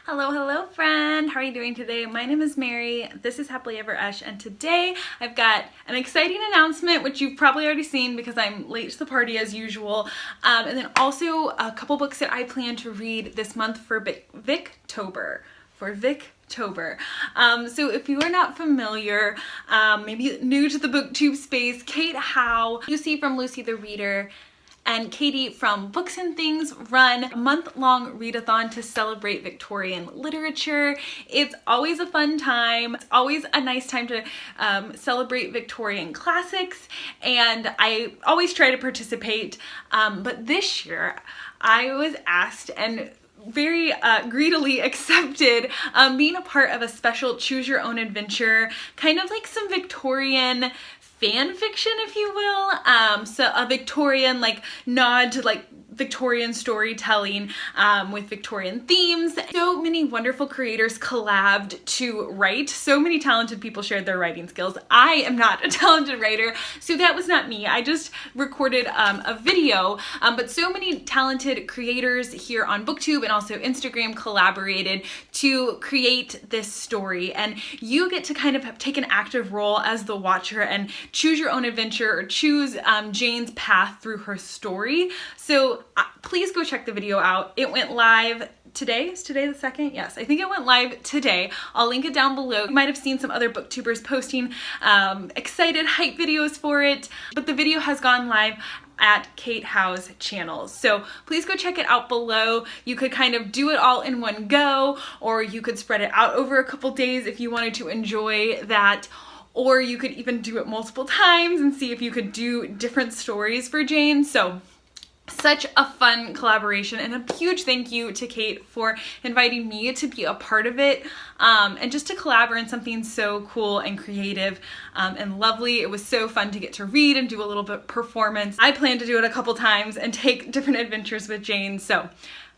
Hello, hello friend. How are you doing today? My name is Mary. This is Happily Ever Esch, and today I've got an exciting announcement, which you've probably already seen because I'm late to the party as usual. And then also a couple books that I plan to read this month for Victober. So if you are not familiar, maybe new to the booktube space, Kate Howe, Lucy from Lucy the Reader, and Katie from Books and Things run a month-long readathon to celebrate Victorian literature. It's always a fun time. It's always a nice time to celebrate Victorian classics, and I always try to participate. But this year, I was asked and very greedily accepted being a part of a special choose your own adventure, kind of like some Victorian fan fiction, if you will. So a Victorian like nod to like Victorian storytelling with Victorian themes. So many wonderful creators collabed to write. So many talented people shared their writing skills. I am not a talented writer, so that was not me. I just recorded a video, but so many talented creators here on BookTube and also Instagram collaborated to create this story, and you get to kind of take an active role as the watcher and choose your own adventure or choose Jane's path through her story. So please go check the video out. It went live today. Is today the 2nd? Yes, I think it went live today. I'll link it down below. You might have seen some other booktubers posting excited hype videos for it, but the video has gone live at Kate Howe's channel. So please go check it out below. You could kind of do it all in one go, or you could spread it out over a couple days if you wanted to enjoy that. Or you could even do it multiple times and see if you could do different stories for Jane. So such a fun collaboration, and a huge thank you to Kate for inviting me to be a part of it and just to collaborate in something so cool and creative and lovely. It was so fun to get to read and do a little bit performance. I plan to do it a couple times and take different adventures with Jane, so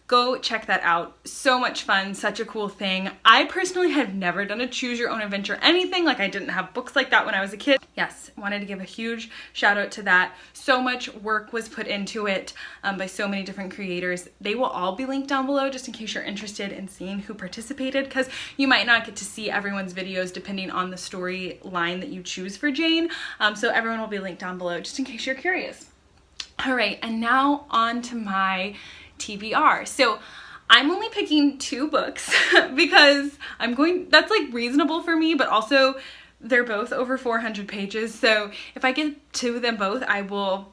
go check that out. So much fun, such a cool thing. I personally have never done a choose your own adventure anything. Like, I didn't have books like that when I was a kid. Yes, wanted to give a huge shout out to that. So much work was put into it by so many different creators. They will all be linked down below just in case you're interested in seeing who participated, because you might not get to see everyone's videos depending on the storyline that you choose for Jane. So everyone will be linked down below just in case you're curious. All right, and now on to my TBR. So I'm only picking 2 books because that's like reasonable for me, but also they're both over 400 pages. So if I get to them both, I will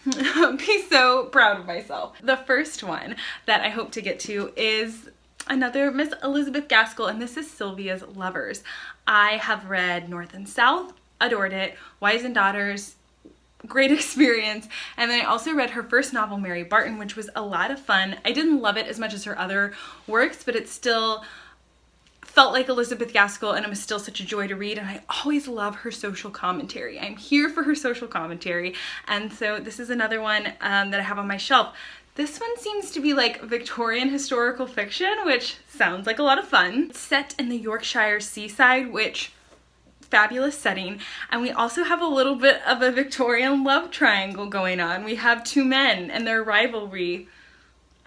be so proud of myself. The first one that I hope to get to is another Miss Elizabeth Gaskell, and this is Sylvia's Lovers. I have read North and South, adored it. Wives and Daughters, great experience. And then I also read her first novel, Mary Barton, which was a lot of fun. I didn't love it as much as her other works, but it still felt like Elizabeth Gaskell, and it was still such a joy to read. And I always love her social commentary. I'm here for her social commentary. And so this is another one that I have on my shelf. This one seems to be like Victorian historical fiction, which sounds like a lot of fun. It's set in the Yorkshire seaside, which fabulous setting, and we also have a little bit of a Victorian love triangle going on. We have 2 men and their rivalry.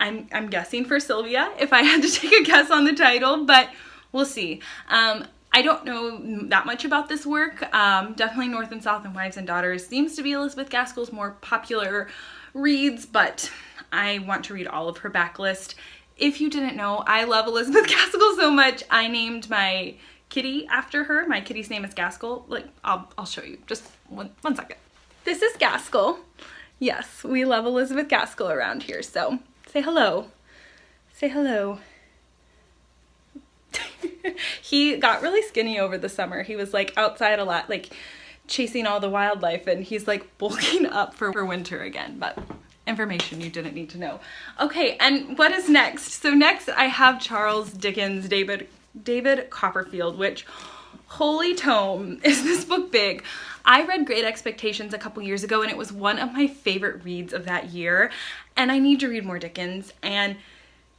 I'm guessing for Sylvia if I had to take a guess on the title, but we'll see. I don't know that much about this work. Definitely North and South and Wives and Daughters seems to be Elizabeth Gaskell's more popular reads, but I want to read all of her backlist. If you didn't know, I love Elizabeth Gaskell so much. I named my kitty after her. My kitty's name is Gaskell. Like, I'll show you. Just one second. This is Gaskell. Yes, we love Elizabeth Gaskell around here. So say hello. Say hello. He got really skinny over the summer. He was like outside a lot, like chasing all the wildlife, and he's like bulking up for winter again. But information you didn't need to know. Okay, and what is next? So next I have Charles Dickens' David Copperfield, which, holy tome, is this book big. I read Great Expectations a couple years ago, and it was one of my favorite reads of that year, and I need to read more Dickens. And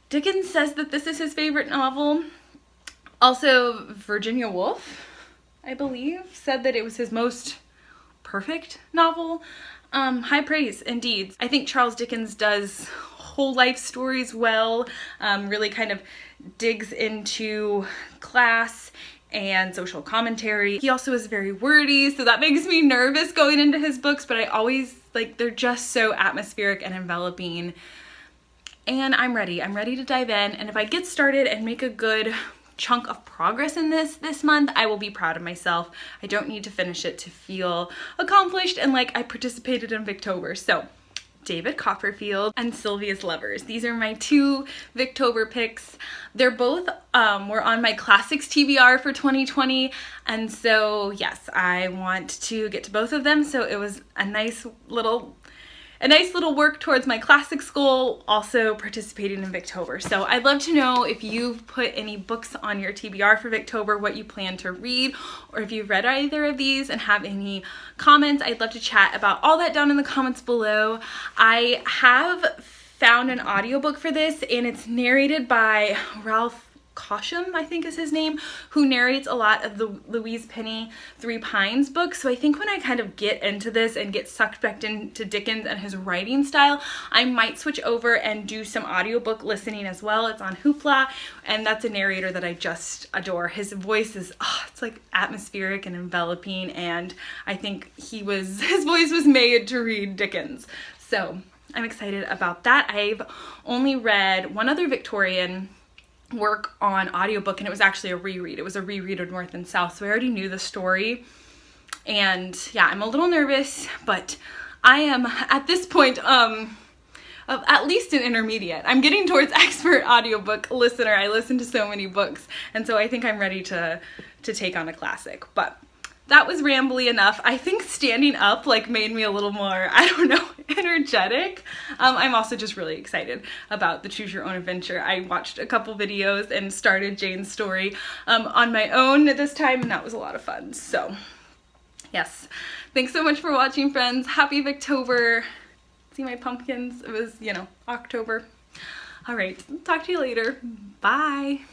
Dickens says that this is his favorite novel. Also, Virginia Woolf, I believe, said that it was his most perfect novel. High praise indeed. I think Charles Dickens does whole life stories well, really kind of digs into class and social commentary. He also is very wordy, so that makes me nervous going into his books, but I always, like, they're just so atmospheric and enveloping. And I'm ready to dive in, and if I get started and make a good chunk of progress in this month, I will be proud of myself. I don't need to finish it to feel accomplished and like I participated in Victober. So David Copperfield and Sylvia's Lovers. These are my two Victober picks. They're both were on my classics TBR for 2020, and so yes, I want to get to both of them. So it was a nice little work towards my classics goal, also participating in Victober. So I'd love to know if you've put any books on your TBR for Victober, what you plan to read, or if you've read either of these and have any comments. I'd love to chat about all that down in the comments below. I have found an audiobook for this, and it's narrated by Ralph Cosham, I think is his name, who narrates a lot of the Louise Penny Three Pines books. So I think when I kind of get into this and get sucked back into Dickens and his writing style, I might switch over and do some audiobook listening as well. It's on Hoopla, and that's a narrator that I just adore. His voice is, it's like atmospheric and enveloping, and I think his voice was made to read Dickens. So I'm excited about that. I've only read one other Victorian work on audiobook, and it was actually a reread. It was a reread of North and South, so I already knew the story. And yeah, I'm a little nervous, but I am at this point of at least an intermediate. I'm getting towards expert audiobook listener. I listen to so many books, and so I think I'm ready to take on a classic. But that was rambly enough. I think standing up like made me a little more, I don't know, energetic. I'm also just really excited about the Choose Your Own Adventure. I watched a couple videos and started Jane's story on my own this time, and that was a lot of fun. So yes, thanks so much for watching, friends. Happy Victober. See my pumpkins? It was, October. All right, talk to you later. Bye.